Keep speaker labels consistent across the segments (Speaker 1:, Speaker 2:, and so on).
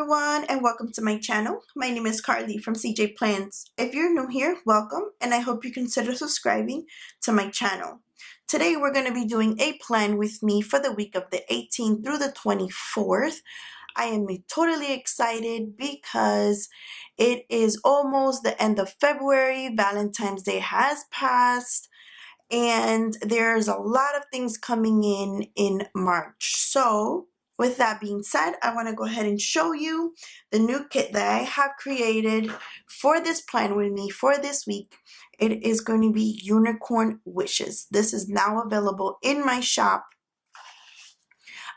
Speaker 1: everyone, and welcome to my channel. My name is Carly from CJ Plans. If you're new here, welcome, and I hope you consider subscribing to my channel. Today we're going to be doing a plan with me for the week of the 18th through the 24th. I am totally excited because it is almost the end of February. Valentine's Day has passed, and there's a lot of things coming in March. So with that being said, I want to go ahead and show you the new kit that I have created for this plan with me for this week. It is going to be Unicorn Wishes. This is now available in my shop.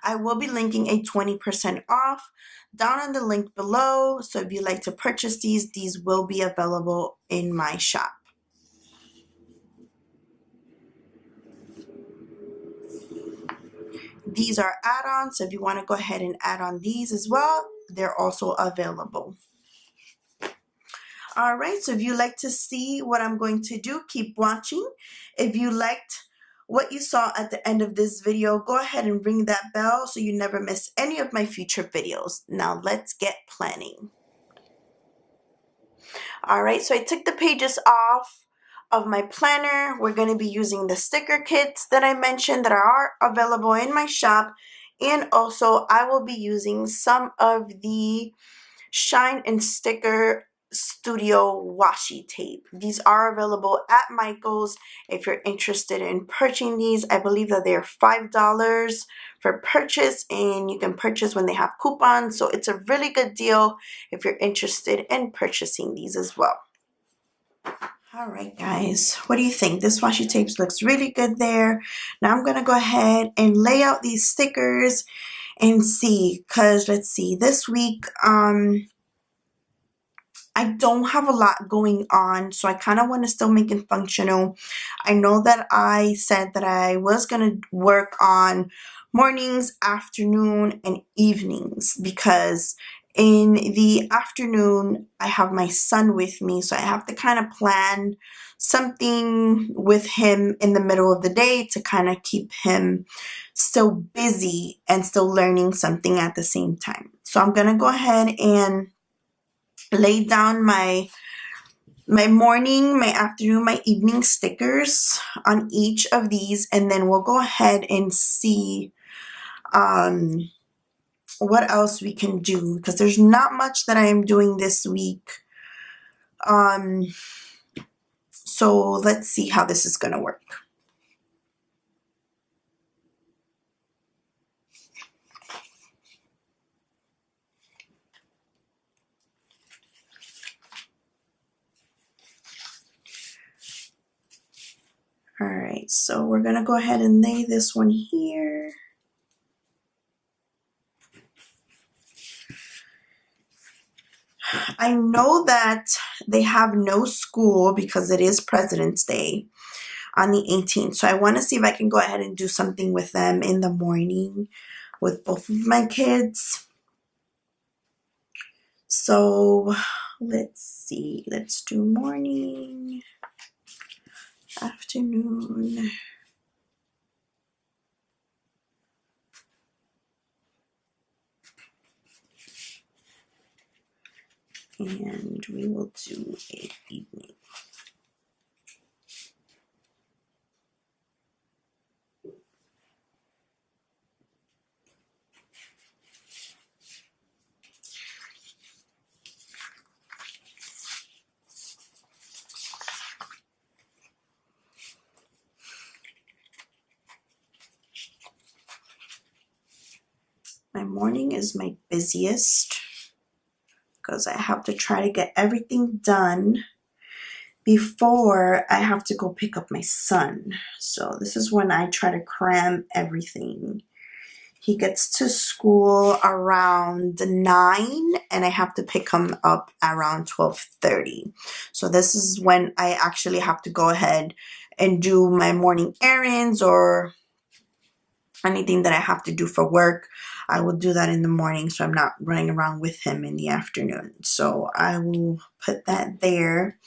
Speaker 1: I will be linking a 20% off down on the link below. So if you'd like to purchase these will be available in my shop. These are add-ons, so if you want to go ahead and add on these as well, they're also available. All right, so if you like to see what I'm going to do, keep watching. If you liked what you saw at the end of this video, go ahead and ring that bell so you never miss any of my future videos. Now let's get planning. All right, so I took the pages off of my planner. We're going to be using the sticker kits that I mentioned that are available in my shop, and also I will be using some of the Shine and Sticker Studio washi tape. These are available at Michael's if you're interested in purchasing these. I believe that they're $5 for purchase, and you can purchase when they have coupons, so it's a really good deal if you're interested in purchasing these as well. All right, guys, what do you think? This washi tape looks really good there. Now I'm going to go ahead and lay out these stickers and see, because let's see, this week, I don't have a lot going on, so I kind of want to still make it functional. I know that I said that I was going to work on mornings, afternoon, and evenings, because in the afternoon, I have my son with me, so I have to kind of plan something with him in the middle of the day to kind of keep him still busy and still learning something at the same time. So I'm going to go ahead and lay down my morning, my afternoon, my evening stickers on each of these, and then we'll go ahead and see what else we can do, because there's not much that I am doing this week. So let's see how this is going to work. All right, so we're going to go ahead and lay this one here. I know that they have no school because it is President's Day on the 18th. So I want to see if I can go ahead and do something with them in the morning with both of my kids. So let's see. Let's do morning, afternoon. And we will do an evening. My morning is my busiest because I have to try to get everything done before I have to go pick up my son. So this is when I try to cram everything. He gets to school around 9 and I have to pick him up around 12:30. So this is when I actually have to go ahead and do my morning errands or anything that I have to do for work. I will do that in the morning so I'm not running around with him in the afternoon. So I will put that there.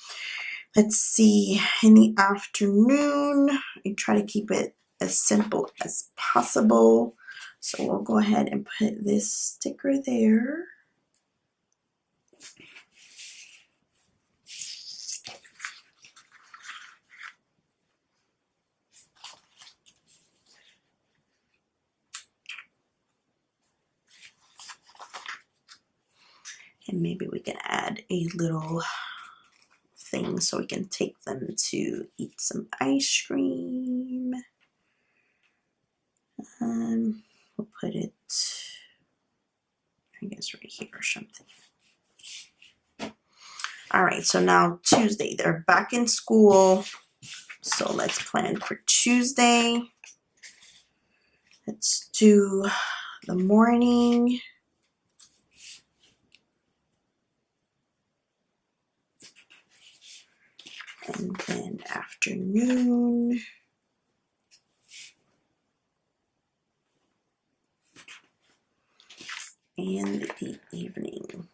Speaker 1: Let's see, in the afternoon, I try to keep it as simple as possible. So we'll go ahead and put this sticker there. And maybe we can add a little thing so we can take them to eat some ice cream. We'll put it, I guess, right here or something. All right, so now Tuesday, they're back in school. So let's plan for Tuesday. Let's do the morning. And then afternoon. And the evening.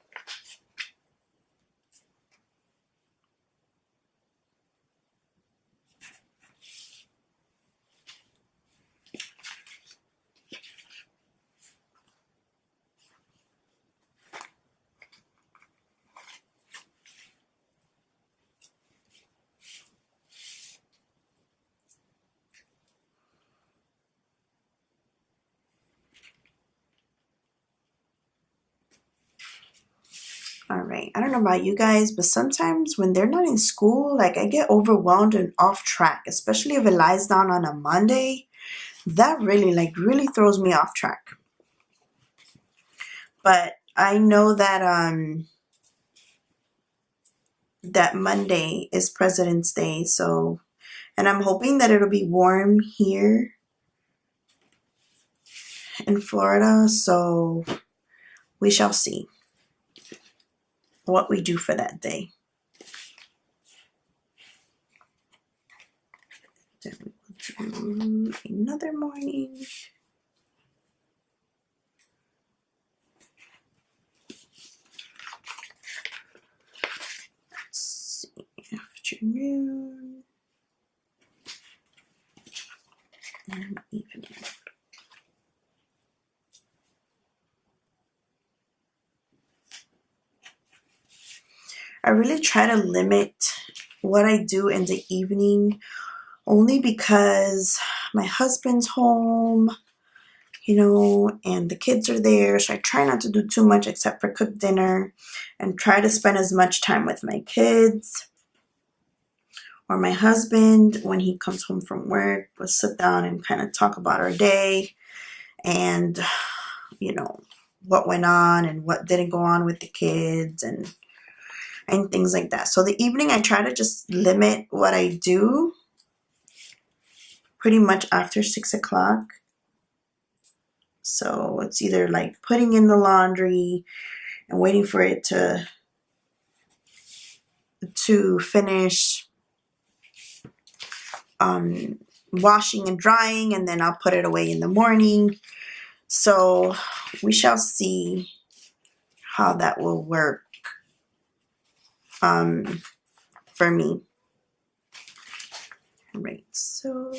Speaker 1: All right, I don't know about you guys, but sometimes when they're not in school, like I get overwhelmed and off track, especially if it lies down on a Monday. That really throws me off track. But I know that that Monday is President's Day, so, and I'm hoping that it'll be warm here in Florida, so we shall see what we do for that day. Then we will do another morning. Let's see, afternoon and evening. I really try to limit what I do in the evening only because my husband's home, you know, and the kids are there. So I try not to do too much except for cook dinner and try to spend as much time with my kids or my husband when he comes home from work. We'll sit down and kind of talk about our day and, you know, what went on and what didn't go on with the kids and things like that. So the evening I try to just limit what I do pretty much after 6 o'clock. So it's either like putting in the laundry and waiting for it to finish, washing and drying, and then I'll put it away in the morning. So we shall see how that will work for me. All right, so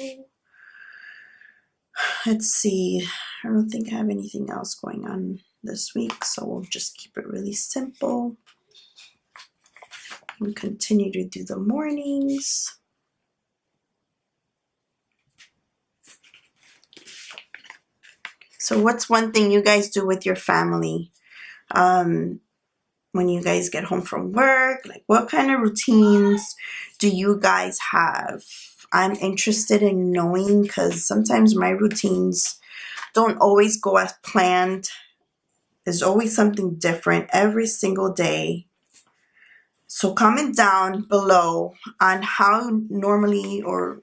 Speaker 1: let's see. I don't think I have anything else going on this week, so we'll just keep it really simple and continue to do the mornings. So what's one thing you guys do with your family when you guys get home from work? Like, what kind of routines do you guys have? I'm interested in knowing because sometimes my routines don't always go as planned. There's always something different every single day. So comment down below on how normally or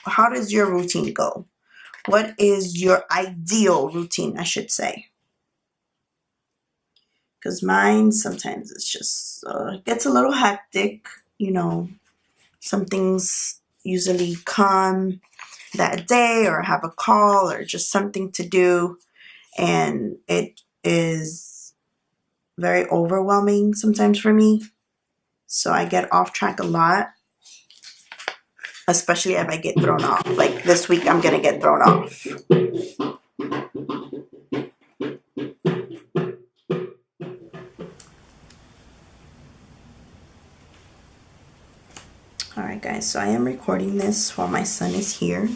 Speaker 1: how does your routine go? What is your ideal routine, I should say? Because mine sometimes it's just gets a little hectic, you know. Some things usually come that day or have a call or just something to do, and it is very overwhelming sometimes for me. So I get off track a lot, especially if I get thrown off. Like this week, I'm gonna get thrown off. guys, so I am recording this while my son is here.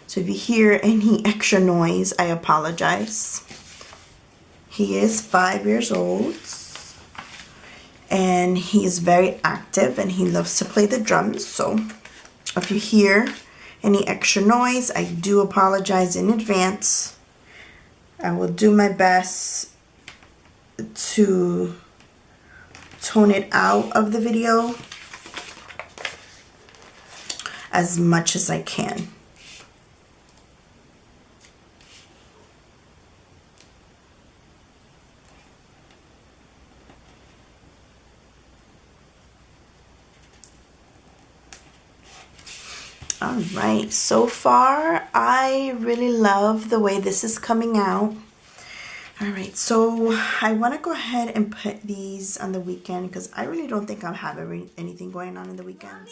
Speaker 1: So if you hear any extra noise, I apologize. He is 5 years old and he is very active and he loves to play the drums. So if you hear any extra noise, I do apologize in advance. I will do my best to tone it out of the video as much as I can. Alright, so far I really love the way this is coming out. Alright, so I want to go ahead and put these on the weekend because I really don't think I'll have anything going on in the weekends.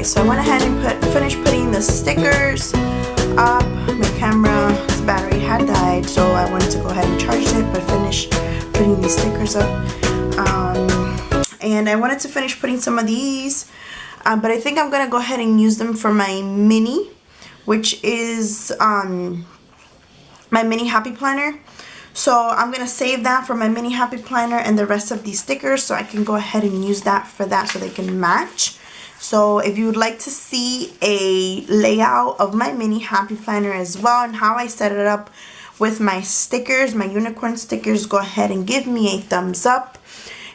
Speaker 1: So I went ahead and finished putting the stickers up. My camera's battery had died, so I wanted to go ahead and charge it, but finish putting the stickers up. And I wanted to finish putting some of these, but I think I'm gonna go ahead and use them for my mini, which is my mini happy planner. So I'm gonna save that for my mini happy planner and the rest of these stickers, so I can go ahead and use that for that so they can match. So if you would like to see a layout of my mini happy planner as well and how I set it up with my stickers, my unicorn stickers, go ahead and give me a thumbs up.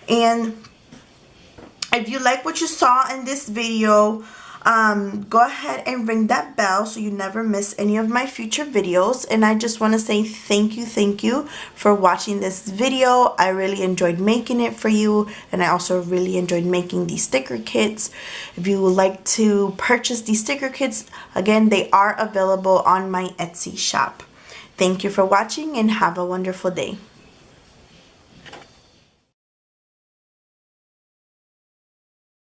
Speaker 1: And if you like what you saw in this video, go ahead and ring that bell so you never miss any of my future videos. And I just want to say thank you for watching this video. I really enjoyed making it for you, and I also really enjoyed making these sticker kits. If you would like to purchase these sticker kits, again, they are available on my Etsy shop. Thank you for watching and have a wonderful day.